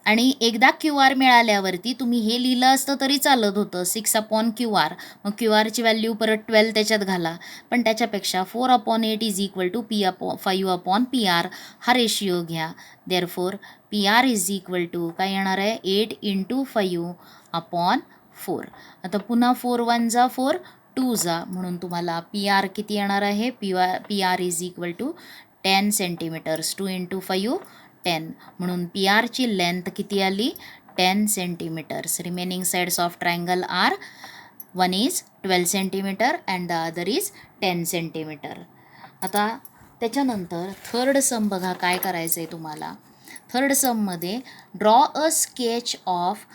आणि एकदा क्यू आर मिळाल्यावरती तुम्ही हे लिहिलं असतं तरी चालत होतं, 6 अपॉन क्यू आर, मग क्यू आरची व्हॅल्यू परत 12 त्याच्यात घाला, पण त्याच्यापेक्षा 4 upon 8 is equal to 5 upon P R हा रेशिओ घ्या. Therefore P R is equal to काय येणार आहे, 8 इंटू 5 अपॉन 4. आता पुन्हा 4 1 जा 4 2 जा, म्हणून तुम्हाला पी आर किती येणार आहे, P R is equal to 10 centimetres. 2 into 5 10, म्हणून पी आरची लेंथ किती आली 10 centimetres. Remaining sides of triangle R, one is 12 centimetre and the other is 10 centimetre. आता त्याच्यानंतर थर्ड सम बघा काय करायचं आहे तुम्हाला. थर्ड सममध्ये draw a sketch of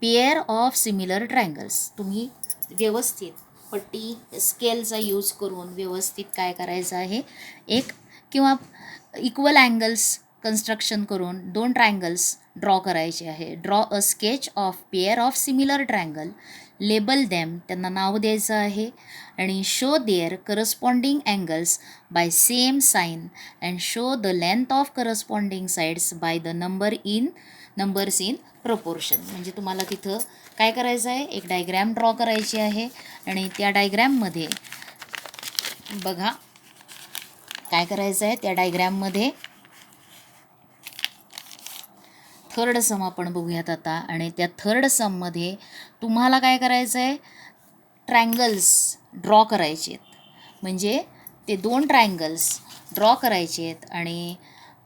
pair of similar triangles. तुम्ही व्यवस्थित पट्टी स्केलचा यूज करून व्यवस्थित काय करायचं आहे, एक किंवा इक्वल अँगल्स कन्स्ट्रक्शन करून 2 ट्रायंगल्स ड्रॉ करायचे आहे. Draw a sketch of pair of similar triangle, label them, त्यांना नाव द्यायचं आहे, आणि show their corresponding angles by same sign and show the length of corresponding sides by the numbers in proportion. म्हणजे तुम्हाला तिथं काय करायचं आहे, एक डायग्रॅम ड्रॉ करायची आहे, आणि त्या डायग्रॅममध्ये बघा काय करायचं आहे, त्या डायग्रॅममध्ये थर्ड सम आपण बघूयात आता. आणि त्या थर्ड सममध्ये तुम्हाला काय करायचं आहे, ट्रायंगल्स ड्रॉ करायचे आहेत. म्हणजे ते 2 ट्रायंगल्स ड्रॉ करायचे आहेत, आणि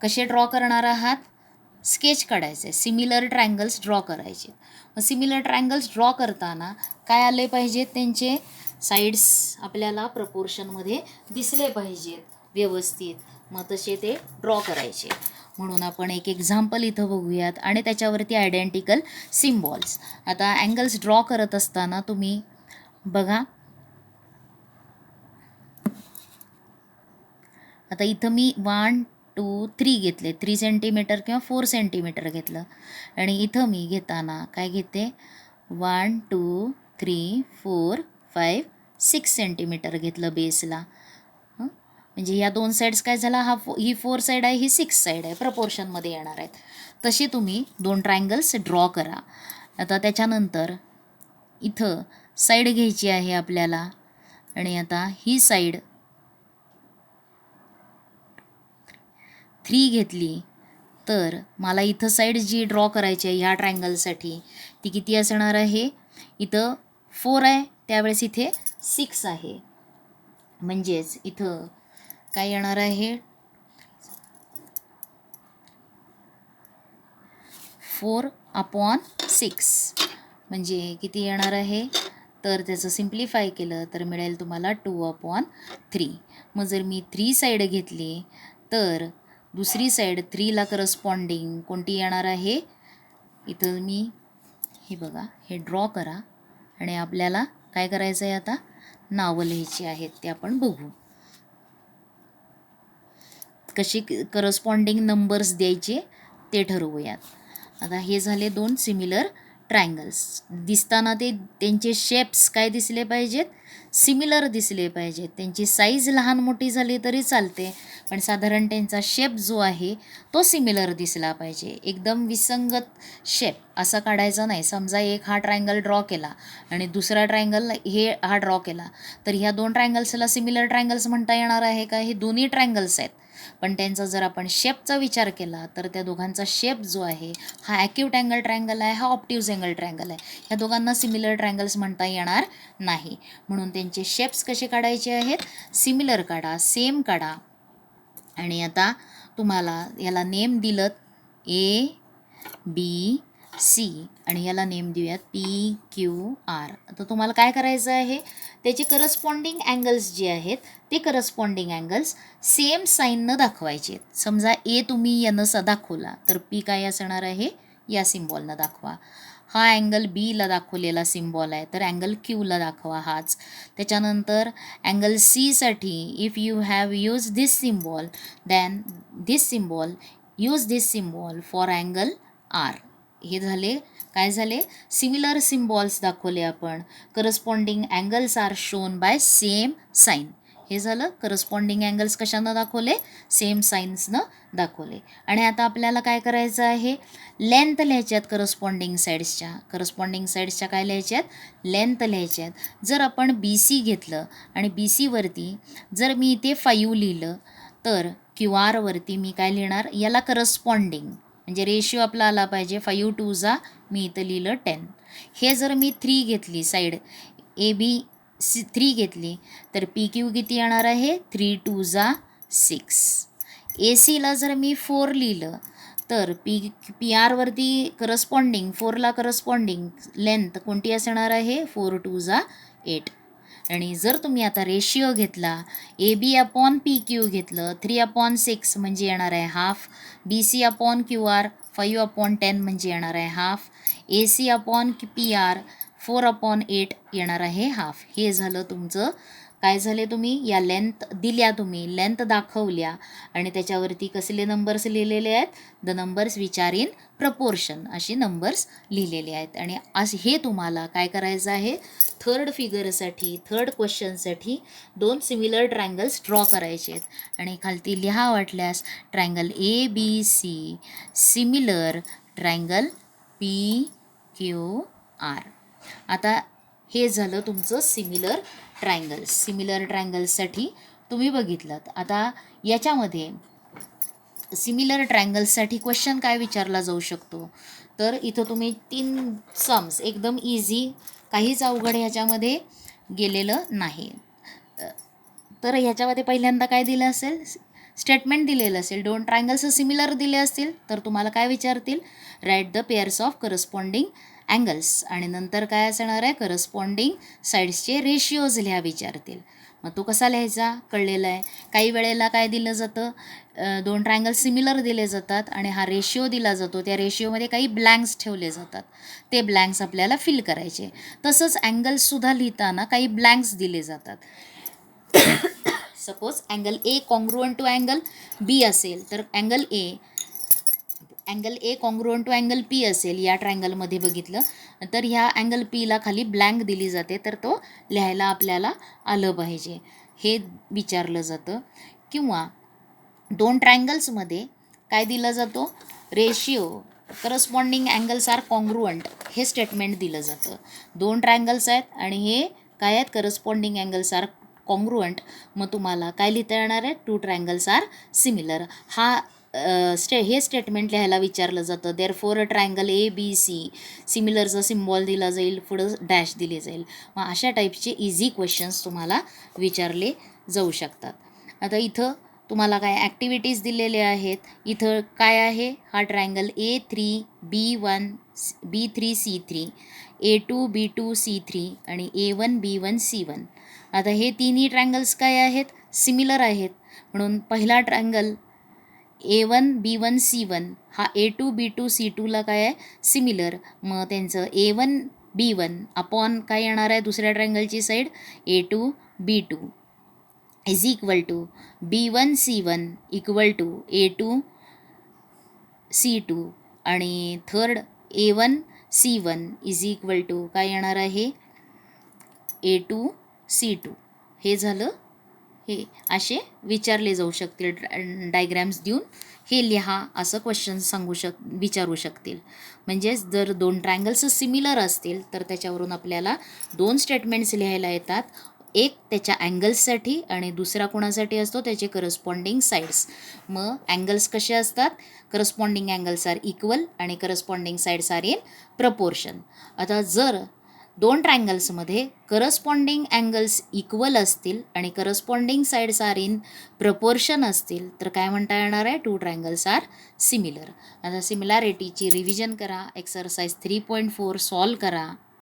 कसे ड्रॉ करणार आहात, स्केच काढायचं आहे, सिमिलर ट्रायंगल्स ड्रॉ करायचे. मग सिमिलर ट्रायंगल्स ड्रॉ करताना काय आले पाहिजेत, त्यांचे साईड्स आपल्याला प्रपोर्शनमध्ये दिसले पाहिजेत व्यवस्थित, मग तसे ते ड्रॉ करायचे. म्हणून आपण एक एक्झाम्पल इथं बघूयात आणि त्याच्यावरती आयडेंटिकल सिम्बॉल्स. आता अँगल्स ड्रॉ करत असताना तुम्ही बघा, आता इथं मी 1 2 3 घेतले, 3 सेंटीमीटर किंवा 4 सेंटीमीटर घेतलं, आणि इथं मी घेताना काय घेते 1 2 3 4 5 6 सेंटीमीटर घेतलं बेसला. म्हणजे ह्या दोन साईड्स काय झाला, ही 4 साईड आहे, ही 6 साईड आहे, प्रपोर्शनमध्ये येणार आहेत. तसे तुम्ही 2 ट्रायंगल्स ड्रॉ करा. आता त्याच्यानंतर इथं साईड घ्यायची आहे आपल्याला, आणि आता ही साईड 3 घेतली तर मला इथं साईड जी ड्रॉ करायची आहे ह्या ट्रायंगलसाठी ती किती असणार आहे, इथं 4 आहे, त्यावेळेस इथे 6 आहे. म्हणजेच इथं काय येणार आहे, 4/6 म्हणजे किती येणार आहे, तर त्याचं सिम्प्लिफाय केलं तर मिळेल तुम्हाला 2/3. मग जर मी 3 साईड घेतली तर दुसरी साईड 3ला करस्पॉन्डिंग कोणती येणार आहे, इथं मी हे बघा हे ड्रॉ करा, आणि आपल्याला काय करायचं आहे, आता नावं लिहायची आहेत ते आपण बघू. कशी करस्पॉन्डिंग नंबर्स द्यायचे ते ठरवूयात. आता हे झाले 2 सिमिलर ट्रायंगल्स. दिसताना त्यांचे शेप्स काय दिसले पाहिजेत, सिमिलर दिसले पाहिजेत. त्यांची साईज लहान मोठी झाली तरी चालते, पण साधारण त्यांचा शेप जो आहे तो सिमिलर दिसला पाहिजे. एकदम विसंगत शेप असा काढायचा नाही. समजा एक हा ट्रायंगल ड्रॉ केला आणि दुसरा ट्रायंगल हा ड्रॉ केला, तर ह्या 2 ट्रायंगल्सला सिमिलर ट्रायंगल्स म्हणता येणार आहे का, हे दोन्ही ट्रायंगल्स आहेत. पण त्यांचा जर आपण शेपचा विचार केला तर त्या दोघांचा शेप जो आहे हा ॲक्यूट अँगल ट्रायंगल आहे, हा ऑप्ट्यूज अँगल ट्रायंगल आहे. ह्या दोघांना सिमिलर ट्रायंगल्स म्हणता येणार नाही. म्हणून त्यांचे शेप्स कसे काढायचे आहेत, सिमिलर काढा, सेम काढा. आणि आता तुम्हाला याला नेम दिलं ABC आणि याला नेम देऊयात PQR. आता तुम्हाला काय करायचं आहे, त्याचे करस्पॉन्डिंग अँगल्स जे आहेत ते करस्पॉन्डिंग अँगल्स सेम साईननं दाखवायचे आहेत. समजा ए तुम्ही यानं दाखवला तर पी काय असणार आहे, या सिम्बॉलनं दाखवा. हा अँगल बीला दाखवलेला सिम्बॉल आहे तर अँगल क्यूला दाखवा हाच. त्याच्यानंतर अँगल सीसाठी if you have use this symbol then this symbol use this symbol for angle R. हे झाले काय झाले, सिमिलर सिम्बॉल्स दाखवले आपण. Corresponding angles are shown by same sign. हे झालं करस्पॉन्डिंग अँगल्स कशानं दाखवले, सेम साईन्सनं दाखवले. आणि आता आपल्याला काय करायचं आहे, लेंथ लिहायच्यात करस्पॉन्डिंग साईड्सच्या काय लिहायच्यात, लेंथ लिहायच्यात. जर आपण BC घेतलं आणि BCवरती जर मी इथे 5 लिहिलं तर QR वरती मी काय लिहिणार, याला करस्पॉन्डिंग म्हणजे रेशिओ आपला आला पाहिजे. 5 2 मी इथं लिहिलं 10. हे जर मी 3 घेतली, साईड ABC 3 घेतली तर PQ किती येणार आहे, 3 2 6. ACला जर मी 4 लिहिलं तर PR वरती करस्पॉन्डिंग 4ला करस्पॉन्डिंग लेंथ कोणती असणार आहे, 4 2 8. आणि जर तुम्ही आता रेशिओ घेतला AB/PQ घेतलं 3/6 म्हणजे येणार आहे हाफ. BC/QR 5/10 म्हणजे येणार आहे हाफ. AC/PR 4/8 येणार आहे हाफ. हे झालं तुमचं. काय झाले, तुम्ही या लेंथ दिल्या, तुम्ही लेंथ दाखवल्या आणि त्याच्यावरती कसले नंबर्स लिहिलेले आहेत, the numbers which are in proportion अशी नंबर्स लिहिलेले आहेत. आणि हे तुम्हाला काय करायचं आहे, थर्ड क्वेश्चनसाठी 2 सिमिलर ट्रायंगल्स ड्रॉ करायचे आहेत. आणि खालती लिहा वाटल्यास triangle ABC similar triangle PQR. आता हे झालं तुमचं सिमिलर ट्रायंगल्ससाठी तुम्ही बघितलं. आता याच्यामध्ये सिमिलर ट्रायंगल्ससाठी क्वेश्चन काय विचारला जाऊ शकतो, तर इथं तुम्ही 3 सम्स एकदम इझी, काहीच अवघड ह्याच्यामध्ये गेलेलं नाही. तर ह्याच्यामध्ये पहिल्यांदा काय दिलं असेल, स्टेटमेंट दिलेलं असेल. 2 ट्रायंगल्स सिमिलर दिले असतील तर तुम्हाला काय विचारतील, write the pairs of corresponding angles. आणि नंतर काय असणार आहे, करस्पॉन्डिंग साईड्सचे रेशिओज लिहा विचारतील. मग तो कसा लिहायचा कळलेला आहे. काही वेळेला काय दिलं जातं, 2 ट्रायंगल्स सिमिलर दिले जातात आणि हा रेशिओ दिला जातो. त्या रेशिओमध्ये काही ब्लँक्स ठेवले जातात, ते ब्लँक्स आपल्याला फिल करायचे. तसंच अँगल्ससुद्धा लिहिताना काही ब्लँक्स दिले जातात. Suppose angle A congruent to angle B असेल तर angle A congruent to angle P असेल, या ट्रायंगलमध्ये बघितलं तर ह्या अँगल Pला खाली ब्लँक दिली जाते, तर तो लिहायला आपल्याला आलं पाहिजे. हे विचारलं जातं. किंवा दोन ट्रायंगल्समध्ये काय दिलं जातो, ratio corresponding angles are congruent हे स्टेटमेंट दिलं जातं. दोन ट्रायंगल्स आहेत आणि हे काय आहेत, करस्पॉन्डिंग अँगल्स आर कॉन्ग्रुअंट. मग तुम्हाला काय लिहिता येणार आहे, टू ट्रायंगल्स आर सिमिलर. हे स्टेटमेंट लिहायला विचारलं जातं. देअर फोर ट्रायंगल ABC सिमिलरचा सिम्बॉल दिला जाईल, पुढं डॅश दिले जाईल. मग अशा टाईपचे इझी क्वेश्चन्स तुम्हाला विचारले जाऊ शकतात. आता इथं तुम्हाला काय ॲक्टिव्हिटीज दिलेल्या आहेत. इथं काय आहे, हा ट्रायंगल A3B1 B3C3 A2B2C3 आणि A1B1C1. आता हे तिन्ही ट्रायंगल्स काय आहेत, सिमिलर आहेत. म्हणून पहिला ट्रायंगल A1B1C1 हा A2B2C2ला काय आहे, सिमिलर. मग त्यांचं A1B1 अपॉन काय येणार आहे, दुसऱ्या ट्रायंगलची side A2B2 is equal to B1C1 equal to A2C2 आणि third A1C1 is equal to काय येणार आहे, A2C2. हे झालं. हे असे विचारले जाऊ शकतील, डायग्रॅम्स देऊन हे लिहा असं क्वेश्चन विचारू शकतील. म्हणजेच जर दोन ट्रायंगल्स सिमिलर असतील तर त्याच्यावरून आपल्याला दोन स्टेटमेंट्स लिहायला येतात. एक त्याच्या अँगल्ससाठी आणि दुसरा कोणासाठी असतो, त्याचे करस्पॉन्डिंग साईड्स. मग अँगल्स कसे असतात, करस्पॉन्डिंग अँगल्स आर इक्वल आणि corresponding sides are in proportion. आता जर दोन ट्रायंगल्समध्ये करस्पॉन्डिंग अँगल्स इक्वल असतील आणि corresponding sides are in proportion असतील तर काय म्हणता येणार आहे, टू ट्रायंगल्स आर सिमिलर. आता सिमिलॅरिटीची रिव्हिजन करा. एक्सरसाइज 3.4 सॉल्व करा.